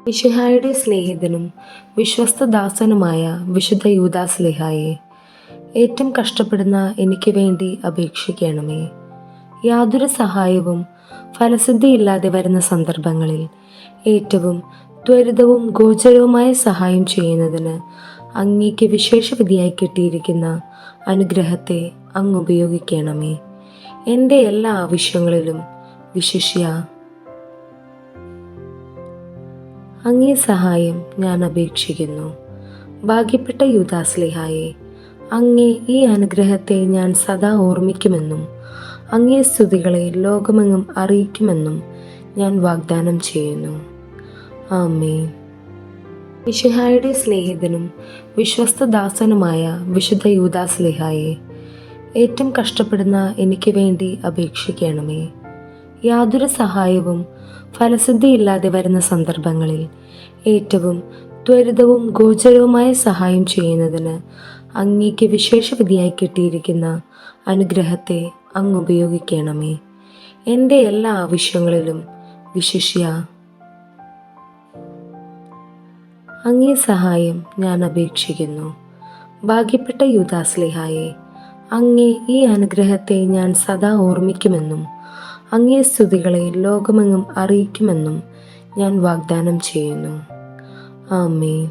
മിശിഹായുടെ സ്നേഹിതനും വിശ്വസ്തദാസനുമായ വിശുദ്ധ യൂദാസ്ലീഹായെ, ഏറ്റവും കഷ്ടപ്പെടുന്ന എനിക്ക് വേണ്ടി അപേക്ഷിക്കണമേ. യാതൊരു സഹായവും ഫലസിദ്ധിയില്ലാതെ വരുന്ന സന്ദർഭങ്ങളിൽ ഏറ്റവും ത്വരിതവും ഗോചരവുമായ സഹായം ചെയ്യുന്നതിന് അങ്ങേക്ക് വിശേഷവിധിയായി കിട്ടിയിരിക്കുന്ന അനുഗ്രഹത്തെ അങ്ങ് ഉപയോഗിക്കണമേ. എൻ്റെ എല്ലാ ആവശ്യങ്ങളിലും വിശിഷ്യ അങ്ങേ സഹായം ഞാൻ അപേക്ഷിക്കുന്നു. ഭാഗ്യപ്പെട്ട യൂദാസ്ലീഹായെ, അങ്ങേ ഈ അനുഗ്രഹത്തെ ഞാൻ സദാ ഓർമ്മിക്കുമെന്നും അങ്ങേ സ്തുതികളെ ലോകമെങ്ങും അറിയിക്കുമെന്നും ഞാൻ വാഗ്ദാനം ചെയ്യുന്നു. ആമേൻ. മിശിഹായുടെ സ്നേഹിതനും വിശ്വസ്തദാസനുമായ വിശുദ്ധ യൂദാസ്ലീഹായെ, ഏറ്റവും കഷ്ടപ്പെടുന്ന എനിക്ക് വേണ്ടി അപേക്ഷിക്കണമേ. യാതൊരു സഹായവും ഫലസിദ്ധിയില്ലാതെ വരുന്ന സന്ദർഭങ്ങളിൽ ഏറ്റവും ത്വരിതവും ഗോചരവുമായ സഹായം ചെയ്യുന്നതിന് അങ്ങേക്ക് വിശേഷവിധിയായി കിട്ടിയിരിക്കുന്ന അനുഗ്രഹത്തെ അങ്ങ് ഉപയോഗിക്കണമേ. എൻ്റെ എല്ലാ ആവശ്യങ്ങളിലും വിശിഷ്യ അങ്ങേ സഹായം ഞാൻ അപേക്ഷിക്കുന്നു. ഭാഗ്യപ്പെട്ട യൂദാസ്ലീഹായെ, അങ്ങേ ഈ അനുഗ്രഹത്തെ ഞാൻ സദാ ഓർമ്മിക്കുമെന്നും അങ്ങേ സ്തുതികളെ ലോകമെങ്ങും അറിയിക്കുമെന്നും ഞാൻ വാഗ്ദാനം ചെയ്യുന്നു. ആമേൻ.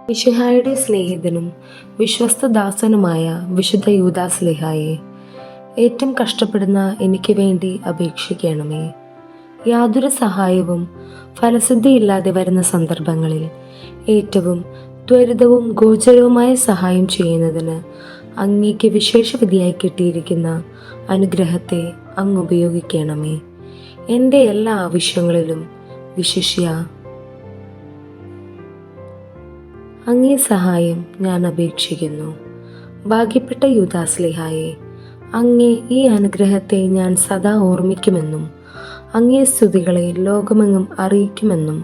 മിശിഹായുടെ സ്നേഹിതനും വിശ്വസ്തദാസനുമായ വിശുദ്ധ യൂദാസ്ലീഹായെ, ഏറ്റവും കഷ്ടപ്പെടുന്ന എനിക്ക് വേണ്ടി അപേക്ഷിക്കണമേ. യാതൊരു സഹായവും ഫലസിദ്ധിയില്ലാതെ വരുന്ന സന്ദർഭങ്ങളിൽ ഏറ്റവും ത്വരിതവും ഗോചരവുമായ സഹായം ചെയ്യുന്നതിന് അങ്ങേക്ക് വിശേഷവിധിയായി കിട്ടിയിരിക്കുന്ന അനുഗ്രഹത്തെ അങ്ങ് ഉപയോഗിക്കണമേ. എൻ്റെ എല്ലാ ആവശ്യങ്ങളിലും വിശിഷ്യ അങ്ങേ സഹായം ഞാൻ അപേക്ഷിക്കുന്നു. ഭാഗ്യപ്പെട്ട യൂദാസ്ലീഹായെ, അങ്ങേ ഈ അനുഗ്രഹത്തെ ഞാൻ സദാ ഓർമ്മിക്കുമെന്നും അങ്ങേ സ്തുതികളെ ലോകമെങ്ങും അറിയിക്കുമെന്നും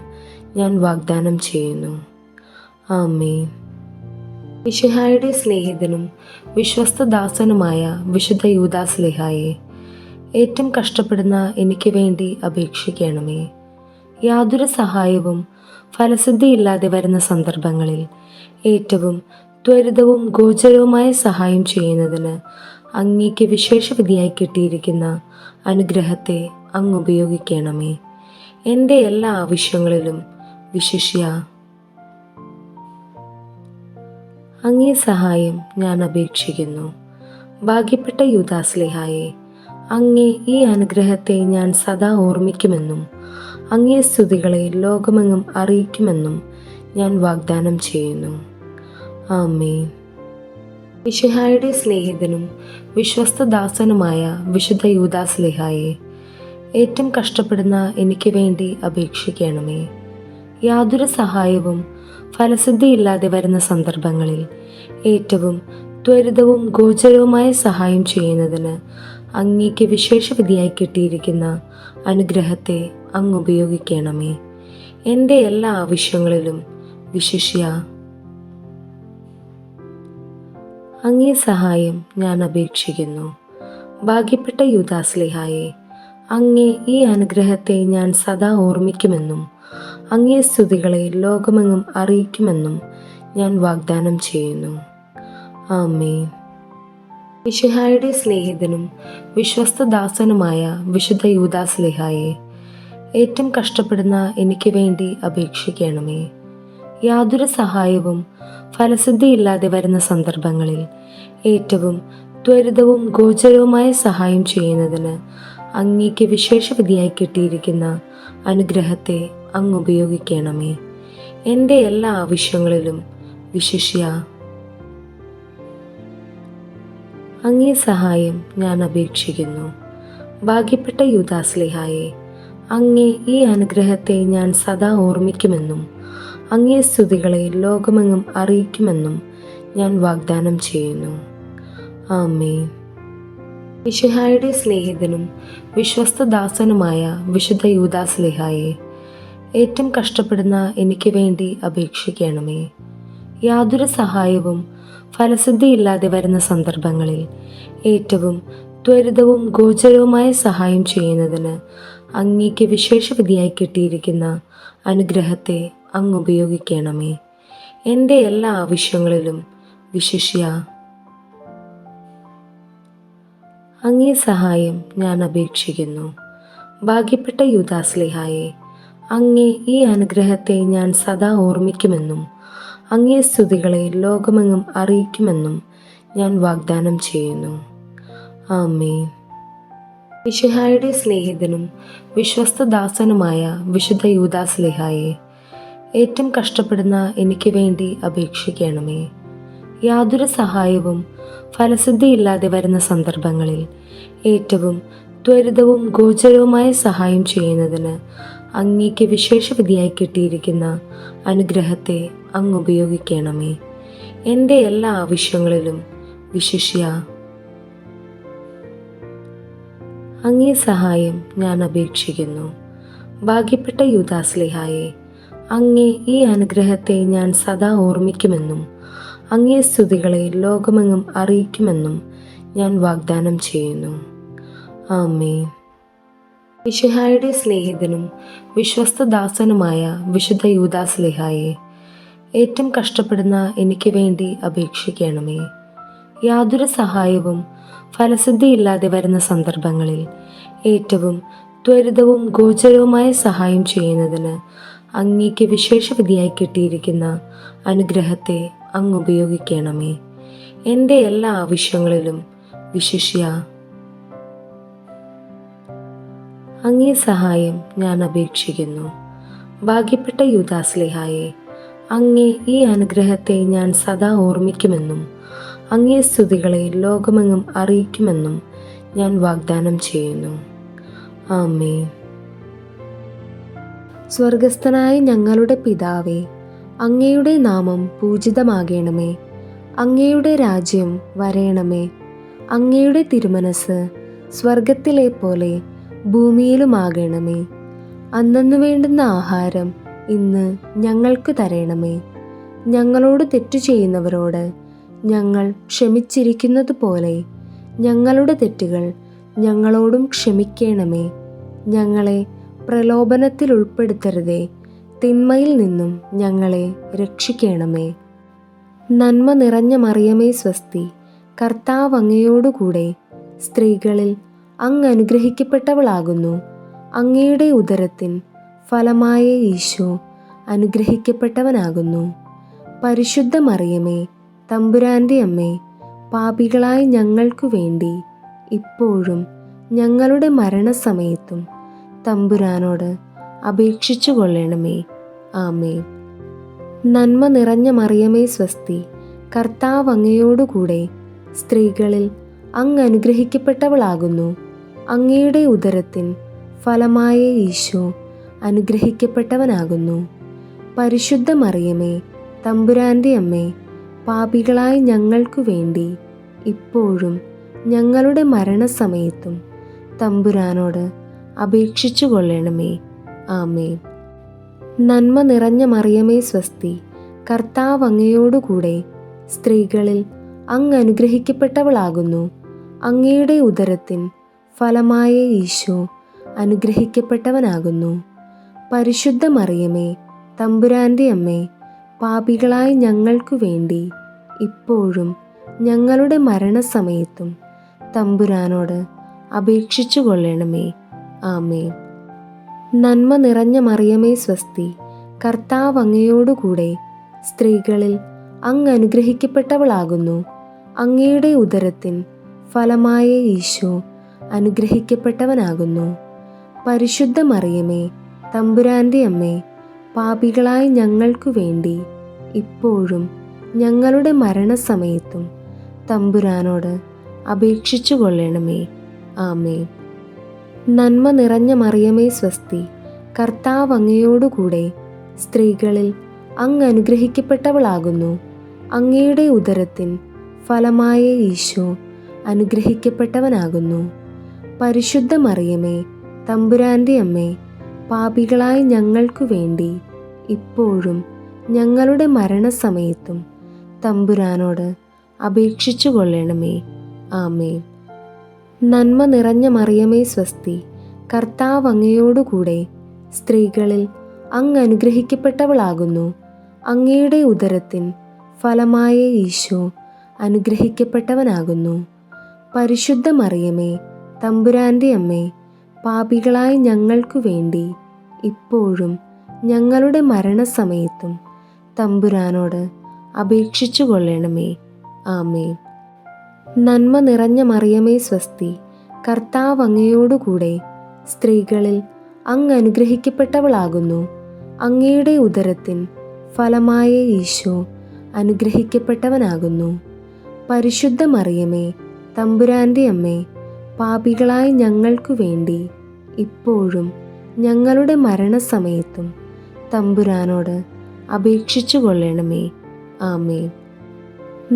ഞാൻ വാഗ്ദാനം ചെയ്യുന്നു. ആമേൻ. മിശിഹായുടെ സ്നേഹിതനും വിശ്വസ്തദാസനുമായ വിശുദ്ധ യൂദാസ്ലീഹായെ, ഏറ്റവും കഷ്ടപ്പെടുന്ന എനിക്ക് വേണ്ടി അപേക്ഷിക്കണമേ. യാതൊരു സഹായവും ഫലസിദ്ധിയില്ലാതെ വരുന്ന സന്ദർഭങ്ങളിൽ ഏറ്റവും ത്വരിതവും ഗോചരവുമായ സഹായം ചെയ്യുന്നതിന് അങ്ങേക്ക് വിശേഷവിധിയായി കിട്ടിയിരിക്കുന്ന അനുഗ്രഹത്തെ അങ്ങ് ഉപയോഗിക്കണമേ. എൻ്റെ എല്ലാ ആവശ്യങ്ങളിലും വിശിഷ്യ അങ്ങേ സഹായം ഞാൻ അപേക്ഷിക്കുന്നു. ഭാഗ്യപ്പെട്ട യൂദാസ്ലീഹായെ, അങ്ങേ ഈ അനുഗ്രഹത്തെ ഞാൻ സദാ ഓർമ്മിക്കുമെന്നും അങ്ങേ സ്തുതികളെ ലോകമെങ്ങും അറിയിക്കുമെന്നും ഞാൻ വാഗ്ദാനം ചെയ്യുന്നു. ആമേൻ. മിശിഹായുടെ സ്നേഹിതനും വിശ്വസ്തദാസനുമായ വിശുദ്ധ യൂദാസ്ലീഹായെ, ഏറ്റവും കഷ്ടപ്പെടുന്ന എനിക്ക് വേണ്ടി അപേക്ഷിക്കണമേ. യാതൊരു സഹായവും ഫലസിദ്ധിയില്ലാതെ വരുന്ന സന്ദർഭങ്ങളിൽ ഏറ്റവും ത്വരിതവും ഗോചരവുമായ സഹായം ചെയ്യുന്നതിന് അങ്ങേക്ക് വിശേഷവിധിയായി കിട്ടിയിരിക്കുന്ന അനുഗ്രഹത്തെ അങ്ങ് ഉപയോഗിക്കണമേ. എൻ്റെ എല്ലാ ആവശ്യങ്ങളിലും വിശിഷ്യ അങ്ങേ സഹായം ഞാൻ അപേക്ഷിക്കുന്നു. ഭാഗ്യപ്പെട്ട യൂദാസ്ലീഹായെ, അങ്ങേ ഈ അനുഗ്രഹത്തെ ഞാൻ സദാ ഓർമ്മിക്കുമെന്നും അങ്ങേ സ്തുതികളെ ലോകമെങ്ങും അറിയിക്കുമെന്നും ഞാൻ വാഗ്ദാനം ചെയ്യുന്നു. ആമേൻ. മിശിഹായുടെ സ്നേഹിതനും വിശ്വസ്തദാസനുമായ വിശുദ്ധ യൂദാസ്ലീഹായെ, ഏറ്റവും കഷ്ടപ്പെടുന്ന എനിക്ക് വേണ്ടി അപേക്ഷിക്കണമേ. യാതൊരു സഹായവും ഫലസിദ്ധിയില്ലാതെ വരുന്ന സന്ദർഭങ്ങളിൽ ഏറ്റവും ത്വരിതവും ഗോചരവുമായ സഹായം ചെയ്യുന്നതിന് അങ്ങേക്ക് വിശേഷവിധിയായി കിട്ടിയിരിക്കുന്ന അനുഗ്രഹത്തെ അങ്ങ് ഉപയോഗിക്കണമേ. എൻ്റെ എല്ലാ ആവശ്യങ്ങളിലും വിശിഷ്യ അങ്ങേ സഹായം ഞാൻ അപേക്ഷിക്കുന്നു. ഭാഗ്യപ്പെട്ട യൂദാസ്ലീഹായെ, അങ്ങേ ഈ അനുഗ്രഹത്തെ ഞാൻ സദാ ഓർമ്മിക്കുമെന്നും അങ്ങേ സ്തുതികളെ ലോകമെങ്ങും അറിയിക്കുമെന്നും ഞാൻ വാഗ്ദാനം ചെയ്യുന്നു. ആമേൻ. മിശിഹായുടെ സ്നേഹിതനും വിശ്വസ്തദാസനുമായ വിശുദ്ധ യൂദാസ്ലീഹായെ, ഏറ്റവും കഷ്ടപ്പെടുന്ന എനിക്ക് വേണ്ടി അപേക്ഷിക്കണമേ. യാതൊരു സഹായവും ഫലസിദ്ധിയില്ലാതെ വരുന്ന സന്ദർഭങ്ങളിൽ ഏറ്റവും ത്വരിതവും ഗോചരവുമായ സഹായം ചെയ്യുന്നതിന് അങ്ങേക്ക് വിശേഷവിധിയായി കിട്ടിയിരിക്കുന്ന അനുഗ്രഹത്തെ അങ്ങ് ഉപയോഗിക്കണമേ. എൻ്റെ എല്ലാ ആവശ്യങ്ങളിലും വിശിഷ്യ അങ്ങേ സഹായം ഞാൻ അപേക്ഷിക്കുന്നു. ഭാഗ്യപ്പെട്ട യൂദാസ്ലീഹായെ, അങ്ങേ ഈ അനുഗ്രഹത്തെ ഞാൻ സദാ ഓർമ്മിക്കുമെന്നും അങ്ങേ സ്തുതികളെ ലോകമെങ്ങും അറിയിക്കുമെന്നും ഞാൻ വാഗ്ദാനം ചെയ്യുന്നു. ആമേൻ. മിശിഹായുടെ സ്നേഹിതനും വിശ്വസ്തദാസനുമായ വിശുദ്ധ യൂദാസ്ലീഹായെ, ഏറ്റവും കഷ്ടപ്പെടുന്ന എനിക്ക് വേണ്ടി അപേക്ഷിക്കണമേ. യാതൊരു സഹായവും ഫലസിദ്ധിയില്ലാതെ വരുന്ന സന്ദർഭങ്ങളിൽ ഏറ്റവും ത്വരിതവും ഗോചരവുമായ സഹായം ചെയ്യുന്നതിന് അങ്ങേക്ക് വിശേഷവിധിയായി കിട്ടിയിരിക്കുന്ന അനുഗ്രഹത്തെ അങ്ങ് ഉപയോഗിക്കണമേ. എൻ്റെ എല്ലാ ആവശ്യങ്ങളിലും വിശിഷ്യ അങ്ങേ സഹായം ഞാൻ അപേക്ഷിക്കുന്നു. ഭാഗ്യപ്പെട്ട യൂദാസ്ലീഹായെ, അങ്ങേ ഈ അനുഗ്രഹത്തെ ഞാൻ സദാ ഓർമ്മിക്കുമെന്നും അങ്ങേ സ്തുതികളെ ലോകമെങ്ങും അറിയിക്കുമെന്നും ഞാൻ വാഗ്ദാനം ചെയ്യുന്നു. ആമേൻ. മിശിഹായുടെ സ്നേഹിതനും വിശ്വസ്തദാസനുമായ വിശുദ്ധ യൂദാസ്ലീഹായെ, ഏറ്റവും കഷ്ടപ്പെടുന്ന എനിക്ക് വേണ്ടി അപേക്ഷിക്കണമേ. യാതൊരു സഹായവും ഫലസിദ്ധിയില്ലാതെ വരുന്ന സന്ദർഭങ്ങളിൽ ഏറ്റവും ത്വരിതവും ഗോചരവുമായ സഹായം ചെയ്യുന്നതിന് അങ്ങേക്ക് വിശേഷവിധിയായി കിട്ടിയിരിക്കുന്ന അനുഗ്രഹത്തെ അങ്ങ് ഉപയോഗിക്കണമേ. എൻ്റെ എല്ലാ ആവശ്യങ്ങളിലും വിശിഷ്യ അങ്ങേ സഹായം ഞാൻ അപേക്ഷിക്കുന്നു. ഭാഗ്യപ്പെട്ട യൂദാസ്ലീഹായെ, അങ്ങേ ഈ അനുഗ്രഹത്തെ ഞാൻ സദാ ഓർമ്മിക്കുമെന്നും അങ്ങേ സ്തുതികളെ ലോകമെങ്ങും അറിയിക്കുമെന്നും ഞാൻ വാഗ്ദാനം ചെയ്യുന്നു. ആമേൻ. സ്വർഗസ്ഥനായ ഞങ്ങളുടെ പിതാവേ, അങ്ങയുടെ നാമം പൂജിതമാകണമേ. അങ്ങയുടെ രാജ്യം വരേണമേ. അങ്ങയുടെ തിരുമനസ് സ്വർഗത്തിലെ പോലെ ഭൂമിയിലുമാകണമേ. അന്നന്നു വേണ്ടുന്ന ആഹാരം ഇന്ന് ഞങ്ങൾക്ക് തരണമേ. ഞങ്ങളോട് തെറ്റു ചെയ്യുന്നവരോട് ഞങ്ങൾ ക്ഷമിച്ചിരിക്കുന്നത് പോലെ ഞങ്ങളുടെ തെറ്റുകൾ ഞങ്ങളോടും ക്ഷമിക്കണമേ. ഞങ്ങളെ പ്രലോഭനത്തിൽ ഉൾപ്പെടുത്തരുതേ, തിന്മയിൽ നിന്നും ഞങ്ങളെ രക്ഷിക്കണമേ. നന്മ നിറഞ്ഞ മറിയമേ സ്വസ്തി, കർത്താവ് അങ്ങയോടുകൂടെ സ്ത്രീകളിൽ അങ്ങ് അനുഗ്രഹിക്കപ്പെട്ടവളാകുന്നു. അങ്ങയുടെ ഉദരത്തിൻ ഫലമായ ഈശോ അനുഗ്രഹിക്കപ്പെട്ടവനാകുന്നു. പരിശുദ്ധ മറിയമേ, തമ്പുരാൻ്റെ അമ്മേ, പാപികളായ ഞങ്ങൾക്കു വേണ്ടി ഇപ്പോഴും ഞങ്ങളുടെ മരണസമയത്തും തമ്പുരാനോട് അപേക്ഷിച്ചു കൊള്ളണമേ. ആമേൻ. നന്മ നിറഞ്ഞ മറിയമേ സ്വസ്തി, കർത്താവ് അങ്ങയോടുകൂടെ സ്ത്രീകളിൽ അങ്ങ് അനുഗ്രഹിക്കപ്പെട്ടവളാകുന്നു. അങ്ങയുടെ ഉദരത്തിൻ ഫലമായ ഈശോ അനുഗ്രഹിക്കപ്പെട്ടവനാകുന്നു. പരിശുദ്ധ മറിയമേ, തമ്പുരാൻ്റെ അമ്മേ, പാപികളായ ഞങ്ങൾക്കു വേണ്ടി ഇപ്പോഴും ഞങ്ങളുടെ മരണസമയത്തും തമ്പുരാനോട് അപേക്ഷിച്ചു കൊള്ളണമേ. ആമേൻ. നന്മ നിറഞ്ഞ മറിയമേ സ്വസ്തി, കർത്താവ് അങ്ങയോടുകൂടെ സ്ത്രീകളിൽ അങ്ങ് അനുഗ്രഹിക്കപ്പെട്ടവളാകുന്നു. അങ്ങയുടെ ഉദരത്തിൻ ഫലമായ ഈശോ അനുഗ്രഹിക്കപ്പെട്ടവനാകുന്നു. പരിശുദ്ധ മറിയമേ, തമ്പുരാൻ്റെ അമ്മേ, പാപികളായ ഞങ്ങൾക്കു വേണ്ടി ഇപ്പോഴും ഞങ്ങളുടെ മരണസമയത്തും തമ്പുരാനോട് അപേക്ഷിച്ചു കൊള്ളണമേ. ആമേൻ. നന്മ നിറഞ്ഞ മറിയമേ സ്വസ്തി, കർത്താവ് അങ്ങയോടുകൂടെ സ്ത്രീകളിൽ അങ്ങ് അനുഗ്രഹിക്കപ്പെട്ടവളാകുന്നു. അങ്ങയുടെ ഉദരത്തിൻ ഫലമായ ഈശോ അനുഗ്രഹിക്കപ്പെട്ടവനാകുന്നു. പരിശുദ്ധ മറിയമേ, തമ്പുരാൻ്റെ അമ്മേ, പാപികളായ ഞങ്ങൾക്കു വേണ്ടി ഇപ്പോഴും ഞങ്ങളുടെ മരണസമയത്തും തമ്പുരാനോട് അപേക്ഷിച്ചു കൊള്ളണമേ. ആമേൻ. നന്മ നിറഞ്ഞ മറിയമേ സ്വസ്തി, കർത്താവ് അങ്ങയോടുകൂടെ സ്ത്രീകളിൽ അങ്ങ് അനുഗ്രഹിക്കപ്പെട്ടവളാകുന്നു. അങ്ങയുടെ ഉദരത്തിൻ ഫലമായ ഈശോ അനുഗ്രഹിക്കപ്പെട്ടവനാകുന്നു. പരിശുദ്ധ മറിയമേ, തമ്പുരാൻ്റെ അമ്മേ, പാപികളായ ഞങ്ങൾക്കു വേണ്ടി ഇപ്പോഴും ഞങ്ങളുടെ മരണസമയത്തും തമ്പുരാനോട് അപേക്ഷിച്ചു കൊള്ളണമേ. ആമേൻ. നന്മ നിറഞ്ഞ മറിയമേ സ്വസ്തി, കർത്താവ് അങ്ങയോടുകൂടെ സ്ത്രീകളിൽ അങ്ങ് അനുഗ്രഹിക്കപ്പെട്ടവളാകുന്നു. അങ്ങയുടെ ഉദരത്തിൻ ഫലമായ ഈശോ അനുഗ്രഹിക്കപ്പെട്ടവനാകുന്നു. പരിശുദ്ധ മറിയമേ, തമ്പുരാൻ്റെ അമ്മേ, പാപികളായ ഞങ്ങൾക്കു വേണ്ടി ഇപ്പോഴും ഞങ്ങളുടെ മരണസമയത്തും തമ്പുരാനോട് അപേക്ഷിച്ചു കൊള്ളണമേ. ആമേൻ. നന്മ നിറഞ്ഞ മറിയമേ സ്വസ്തി, കർത്താവ് അങ്ങയോടുകൂടെ സ്ത്രീകളിൽ അങ്ങ് അനുഗ്രഹിക്കപ്പെട്ടവളാകുന്നു. അങ്ങയുടെ ഉദരത്തിൻ ഫലമായ ഈശോ അനുഗ്രഹിക്കപ്പെട്ടവനാകുന്നു. പരിശുദ്ധ മറിയമേ, തമ്പുരാൻ്റെ അമ്മേ, പാപികളായ ഞങ്ങൾക്കു വേണ്ടി ഇപ്പോഴും ഞങ്ങളുടെ മരണസമയത്തും തമ്പുരാനോട് അപേക്ഷിച്ചു കൊള്ളണമേ. ആമേൻ.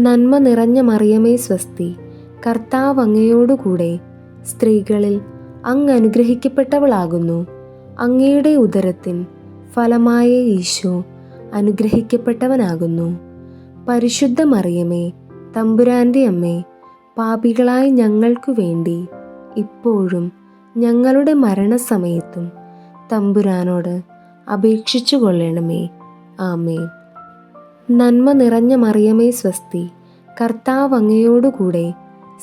നന്മ നിറഞ്ഞ മറിയമേ സ്വസ്തി, കർത്താവ് അങ്ങയോടുകൂടെ സ്ത്രീകളിൽ അങ്ങ് അനുഗ്രഹിക്കപ്പെട്ടവളാകുന്നു. അങ്ങയുടെ ഉദരത്തിൻ ഫലമായ ഈശോ അനുഗ്രഹിക്കപ്പെട്ടവനാകുന്നു. പരിശുദ്ധ മറിയമേ, തമ്പുരാൻ്റെ അമ്മേ, പാപികളായ ഞങ്ങൾക്കു വേണ്ടി ഇപ്പോഴും ഞങ്ങളുടെ മരണസമയത്തും തമ്പുരാനോട് അപേക്ഷിച്ചു കൊള്ളണമേ. ആമേൻ. നന്മ നിറഞ്ഞ മറിയമേ സ്വസ്തി, കർത്താവ് അങ്ങയോടുകൂടെ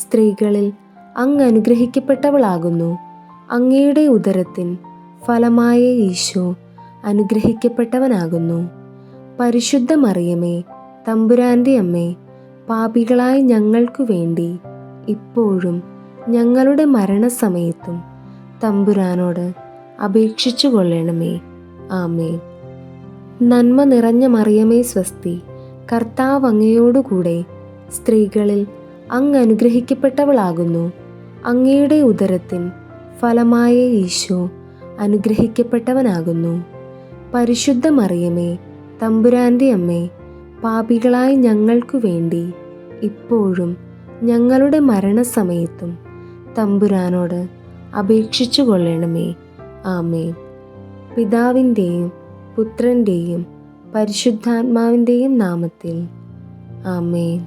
സ്ത്രീകളിൽ അങ്ങ് അനുഗ്രഹിക്കപ്പെട്ടവളാകുന്നു. അങ്ങയുടെ ഉദരത്തിൻ ഫലമായ ഈശോ അനുഗ്രഹിക്കപ്പെട്ടവനാകുന്നു. പരിശുദ്ധ മറിയമേ, തമ്പുരാൻ്റെ അമ്മേ, പാപികളായ ഞങ്ങൾക്കു വേണ്ടി ഇപ്പോഴും ഞങ്ങളുടെ മരണസമയത്തും തമ്പുരാനോട് അപേക്ഷിച്ചു കൊള്ളണമേ. ആമേൻ. നന്മ നിറഞ്ഞ മറിയമേ സ്വസ്തി, കർത്താവ് അങ്ങയോടുകൂടെ സ്ത്രീകളിൽ അങ്ങ് അനുഗ്രഹിക്കപ്പെട്ടവളാകുന്നു. അങ്ങയുടെ ഉദരത്തിൻ ഫലമായ ഈശോ അനുഗ്രഹിക്കപ്പെട്ടവനാകുന്നു. പരിശുദ്ധ മറിയമേ, തമ്പുരാൻ്റെ അമ്മേ, പാപികളായ ഞങ്ങൾക്കു വേണ്ടി ഇപ്പോഴും ഞങ്ങളുടെ മരണസമയത്തും തമ്പുരാനോട് അപേക്ഷിച്ചു കൊള്ളണമേ. ആമേൻ. പിതാവിൻ്റെയും പുത്രൻ്റെയും പരിശുദ്ധാത്മാവിൻ്റെയും നാമത്തിൽ. ആമേൻ.